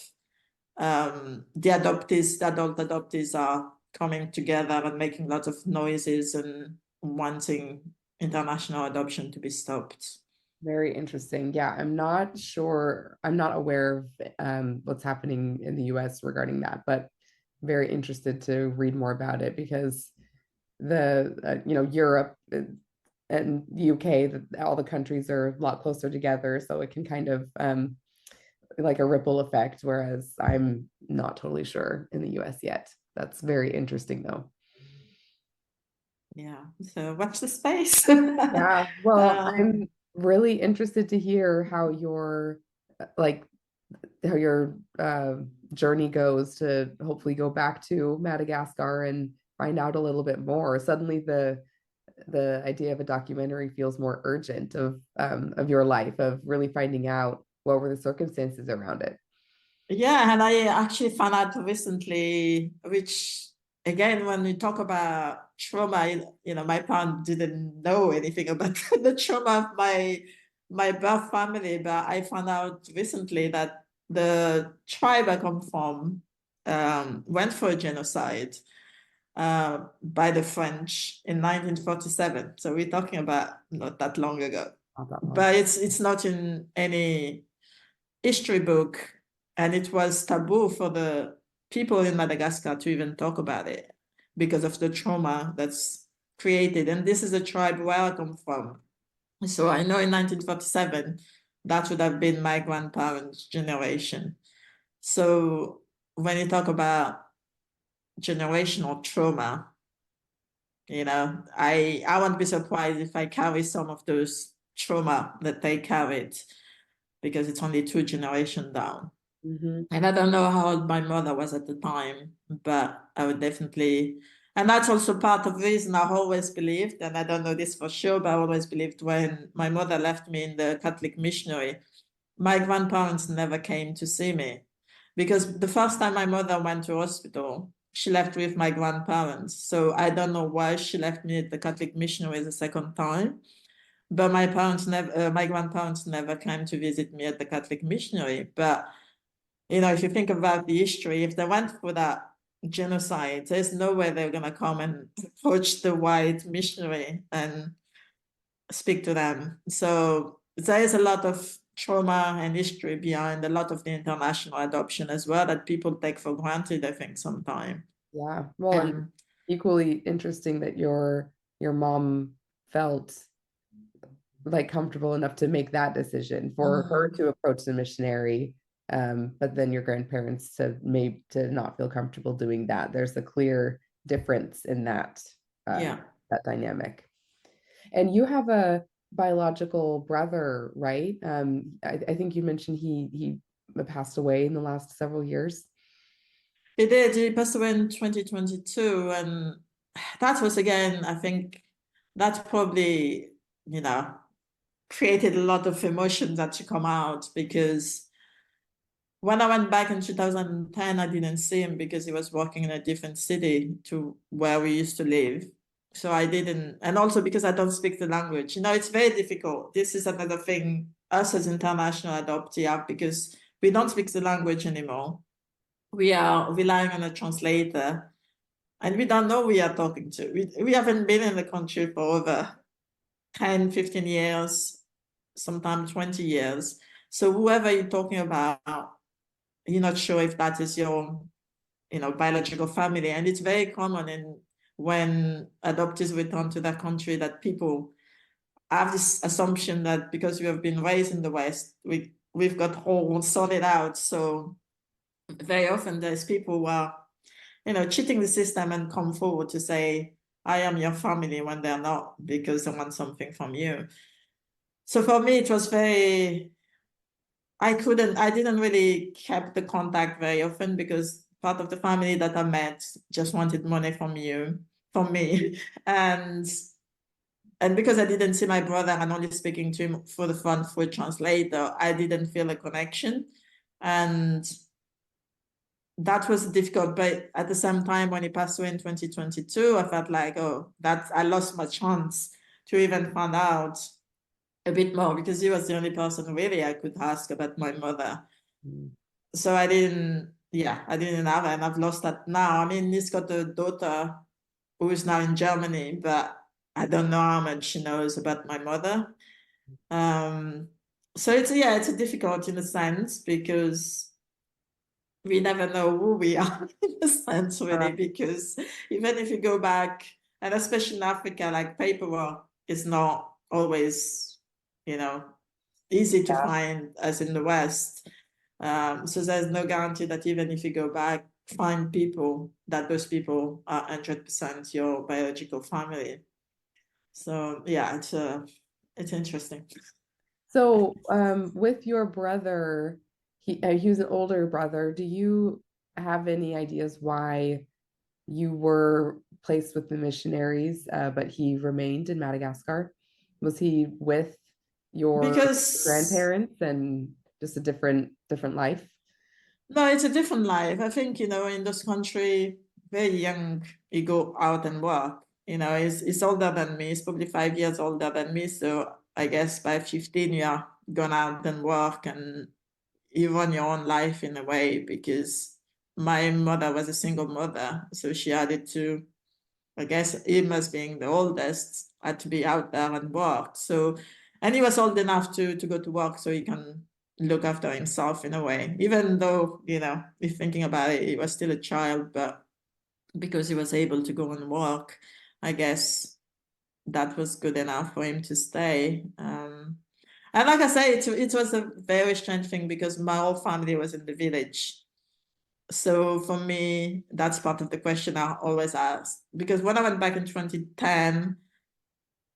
the adult adoptees are coming together and making lots of noises and wanting international adoption to be stopped. Very interesting. Yeah, I'm not sure. I'm not aware of what's happening in the US regarding that, but very interested to read more about it, because Europe and UK, all the countries are a lot closer together, so it can kind of like a ripple effect, whereas I'm not totally sure in the US yet. That's very interesting though. Yeah, so watch the space. Yeah, well, I'm really interested to hear how your journey goes to hopefully go back to Madagascar and find out a little bit more. Suddenly the idea of a documentary feels more urgent, of your life, of really finding out what were the circumstances around it. Yeah, and I actually found out recently, which again, when we talk about trauma, my parents didn't know anything about the trauma of my birth family, but I found out recently that the tribe I come from went for a genocide by the French in 1947. So we're talking about not that long ago. Not that long. But it's not in any history book, and it was taboo for the people in Madagascar to even talk about it because of the trauma that's created. And this is a tribe where I come from. So I know in 1947, that would have been my grandparents' generation. So when you talk about generational trauma, I won't be surprised if I carry some of those trauma that they carried, because it's only 2 generations down. Mm-hmm. And I don't know how old my mother was at the time, but I would definitely, and that's also part of the reason I always believed, and I don't know this for sure, but I always believed when my mother left me in the Catholic missionary, my grandparents never came to see me, because the first time my mother went to hospital, she left with my grandparents. So I don't know why she left me at the Catholic missionary the second time. But my grandparents never came to visit me at the Catholic missionary. But, if you think about the history, if they went for that genocide, there's no way they're going to come and approach the white missionary and speak to them. So there is a lot of trauma and history behind a lot of the international adoption as well that people take for granted, I think, sometimes. Yeah, well, and equally interesting that your mom felt like comfortable enough to make that decision for her to approach the missionary but then your grandparents to not feel comfortable doing that. There's a clear difference in that Yeah. that dynamic. And you have a biological brother, right? I think you mentioned he passed away in the last several years. He did. He passed away in 2022. And that was, again, I think that probably, created a lot of emotions that should come out, because when I went back in 2010, I didn't see him because he was working in a different city to where we used to live. So I didn't, and also because I don't speak the language. It's very difficult. This is another thing us as international adoptee have, because we don't speak the language anymore. We are relying on a translator, and we don't know who we are talking to. We haven't been in the country for over 10, 15 years, sometimes 20 years. So whoever you're talking about, you're not sure if that is your, biological family. And it's very common when adoptees return to their country, that people have this assumption that because you have been raised in the West, we've got all sorted out. So very often there's people who are, cheating the system and come forward to say, I am your family, when they're not, because they want something from you. So for me, it was I didn't really keep the contact very often, because part of the family that I met just wanted money from me. And because I didn't see my brother and only speaking to him for the fun for a translator, I didn't feel a connection. And that was difficult. But at the same time, when he passed away in 2022, I felt like, I lost my chance to even find out a bit more, because he was the only person really I could ask about my mother. So I didn't have her, and I've lost that now. I mean, he's got a daughter who is now in Germany, but I don't know how much she knows about my mother. So it's a difficult in a sense, because we never know who we are in a sense, really, because even if you go back, and especially in Africa, like paperwork is not always, easy to find as in the West. So there's no guarantee that even if you go back, find people, that those people are 100% your biological family. So yeah, it's interesting. So with your brother, he was an older brother. Do you have any ideas why you were placed with the missionaries, but he remained in Madagascar? Was he with your Because grandparents and just a different life? no, it's a different life. I think, in this country, very young, you go out and work. He's older than me. He's probably 5 years older than me. So I guess by 15, you are gone out and work, and you run your own life in a way, because my mother was a single mother. So she had to, I guess, him as being the oldest, had to be out there and work. So, and he was old enough to go to work, so he can look after himself in a way, even though, if thinking about it, he was still a child, but because he was able to go and work, I guess that was good enough for him to stay. And like I say, it was a very strange thing, because my whole family was in the village. So for me, that's part of the question I always ask, because when I went back in 2010,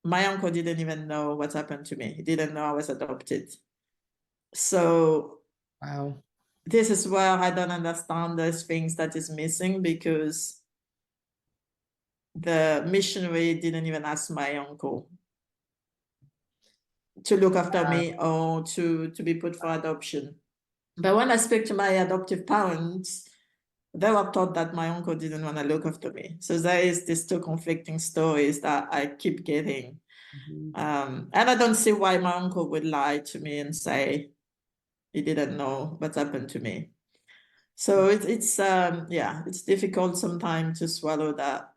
my uncle didn't even know what happened to me. He didn't know I was adopted. So Wow. this is where I don't understand those things that is missing, because the missionary didn't even ask my uncle to look after me or to be put for adoption. But when I speak to my adoptive parents, they were taught that my uncle didn't want to look after me. So there is these two conflicting stories that I keep getting. And I don't see why my uncle would lie to me and say he didn't know what happened to me. So it's difficult sometimes to swallow that,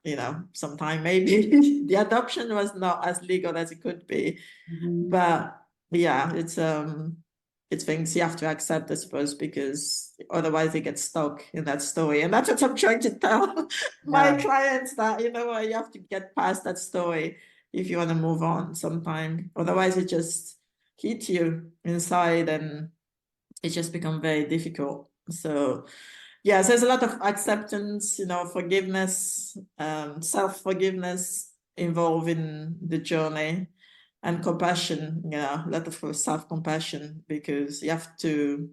sometimes maybe the adoption was not as legal as it could be. But yeah, it's things you have to accept, I suppose, because otherwise they get stuck in that story. And that's what I'm trying to tell my clients, that, you have to get past that story if you want to move on sometime. Otherwise it just hits you inside, and it just becomes very difficult. So yes, there's a lot of acceptance, forgiveness, self-forgiveness involved in the journey, and compassion, a lot of self-compassion, because you have to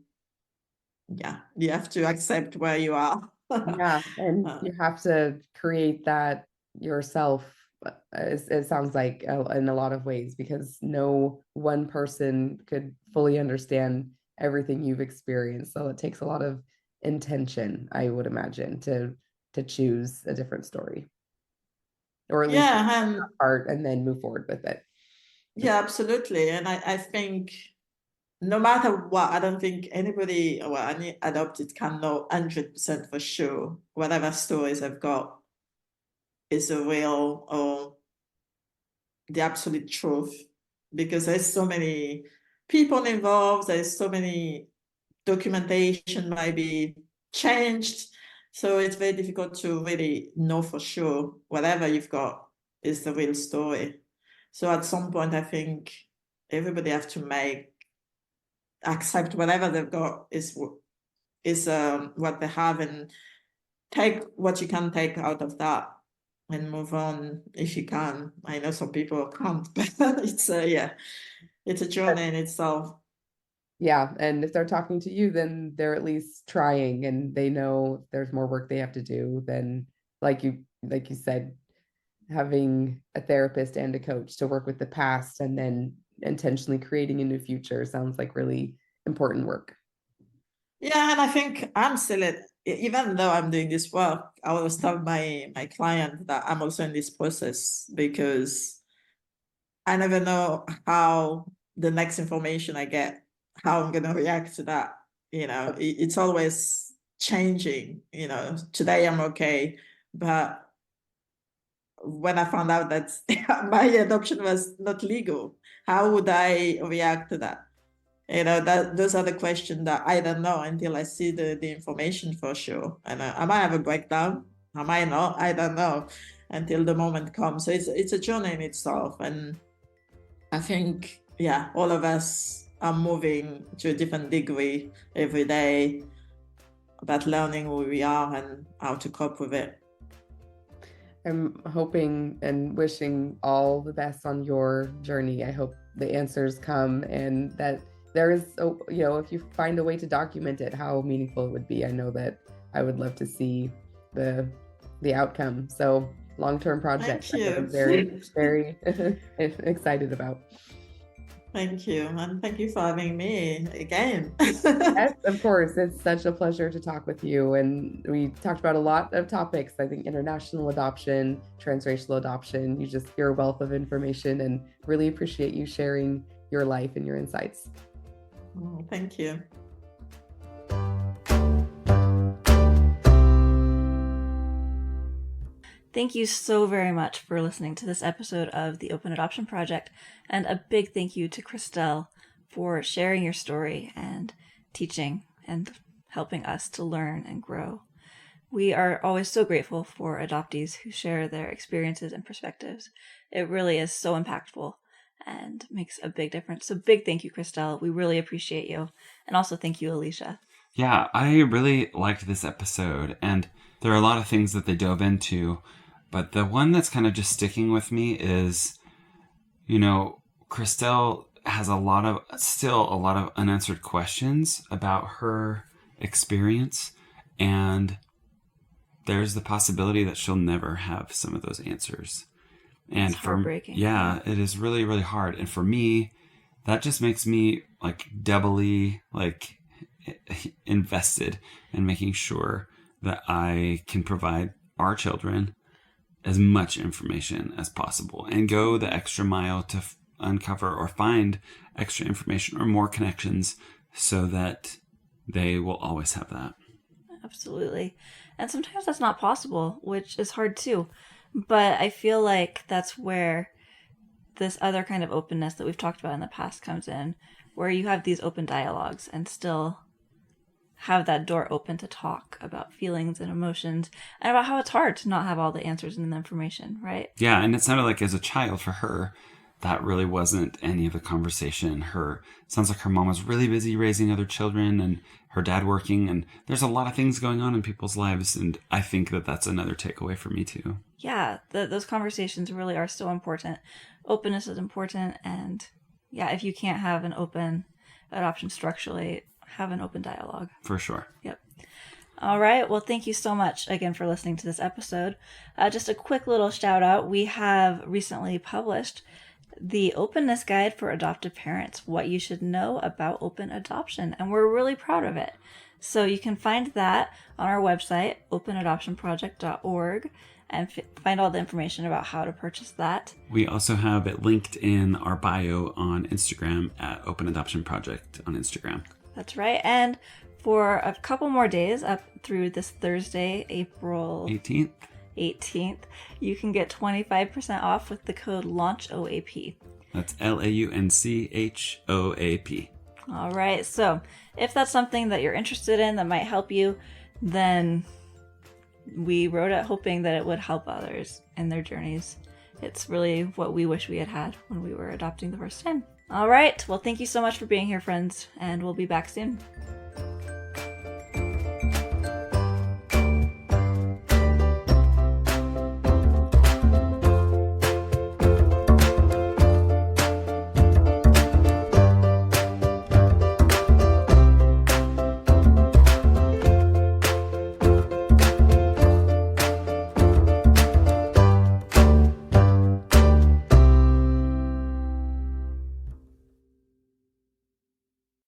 accept where you are. Yeah, and Uh, you have to create that yourself. It sounds like in a lot of ways, because no one person could fully understand everything you've experienced. So it takes a lot of intention, I would imagine, to choose a different story, or at least yeah, and part and then move forward with it. yeah, absolutely. And I think no matter what, I don't think anybody or any adopted can know 100% for sure whatever stories I've got is a real or the absolute truth, because there's so many people involved, there's so many documentation might be changed, so it's very difficult to really know for sure whatever you've got is the real story. So at some point, I think everybody have to accept whatever they've got is what they have, and take what you can take out of that and move on if you can. I know some people can't, but it's a journey in itself. Yeah, and if they're talking to you, then they're at least trying, and they know there's more work they have to do than, like you said, having a therapist and a coach to work with the past and then intentionally creating a new future sounds like really important work. Yeah, and I think I'm still even though I'm doing this work, I always tell my client that I'm also in this process, because I never know how the next information I get, how I'm gonna react to that. It's always changing. Today I'm okay, but when I found out that my adoption was not legal, how would I react to that? That those are the questions that I don't know until I see the information for sure. And I might have a breakdown, I might not, I don't know until the moment comes. So it's a journey in itself. And I think, yeah, all of us are moving to a different degree every day about learning who we are and how to cope with it. I'm hoping and wishing all the best on your journey. I hope the answers come, and that there is, if you find a way to document it, how meaningful it would be. I know that I would love to see the outcome. So long-term project Thank that I'm you. very, very excited about. Thank you. And thank you for having me again. Yes, of course. It's such a pleasure to talk with you. And we talked about a lot of topics. I think international adoption, transracial adoption. You're a wealth of information, and really appreciate you sharing your life and your insights. Oh, thank you. Thank you so very much for listening to this episode of the Open Adoption Project, and a big thank you to Christelle for sharing your story and teaching and helping us to learn and grow. We are always so grateful for adoptees who share their experiences and perspectives. It really is so impactful and makes a big difference. So big thank you, Christelle. We really appreciate you. And also thank you, Alicia. Yeah, I really liked this episode, and there are a lot of things that they dove into, but the one that's kind of just sticking with me is, Christelle has still a lot of unanswered questions about her experience, and there's the possibility that she'll never have some of those answers. And it's heartbreaking. Yeah, it is really, really hard. And for me, that just makes me doubly invested in making sure that I can provide our children as much information as possible and go the extra mile to uncover or find extra information or more connections so that they will always have that. Absolutely. And sometimes that's not possible, which is hard too. But I feel like that's where this other kind of openness that we've talked about in the past comes in, where you have these open dialogues and still have that door open to talk about feelings and emotions and about how it's hard to not have all the answers and the information, right? Yeah, and it sounded like as a child for her, that really wasn't any of the conversation. Sounds like her mom was really busy raising other children and her dad working, and there's a lot of things going on in people's lives, and I think that that's another takeaway for me too. Yeah, those conversations really are so important. Openness is important, and yeah, if you can't have an open adoption structurally, have an open dialogue. For sure. Yep. All right. Well, thank you so much again for listening to this episode. Just a quick little shout out. We have recently published the Openness Guide for Adoptive Parents, What You Should Know About Open Adoption, and we're really proud of it. So you can find that on our website, opennadoptionproject.org, and find all the information about how to purchase that. We also have it linked in our bio on Instagram at Open Adoption Project on Instagram. That's right. And for a couple more days up through this Thursday, April 18th, you can get 25% off with the code LAUNCHOAP. That's LAUNCHOAP. All right. So if that's something that you're interested in that might help you, then we wrote it hoping that it would help others in their journeys. It's really what we wish we had when we were adopting the first time. All right. Well, thank you so much for being here, friends, and we'll be back soon.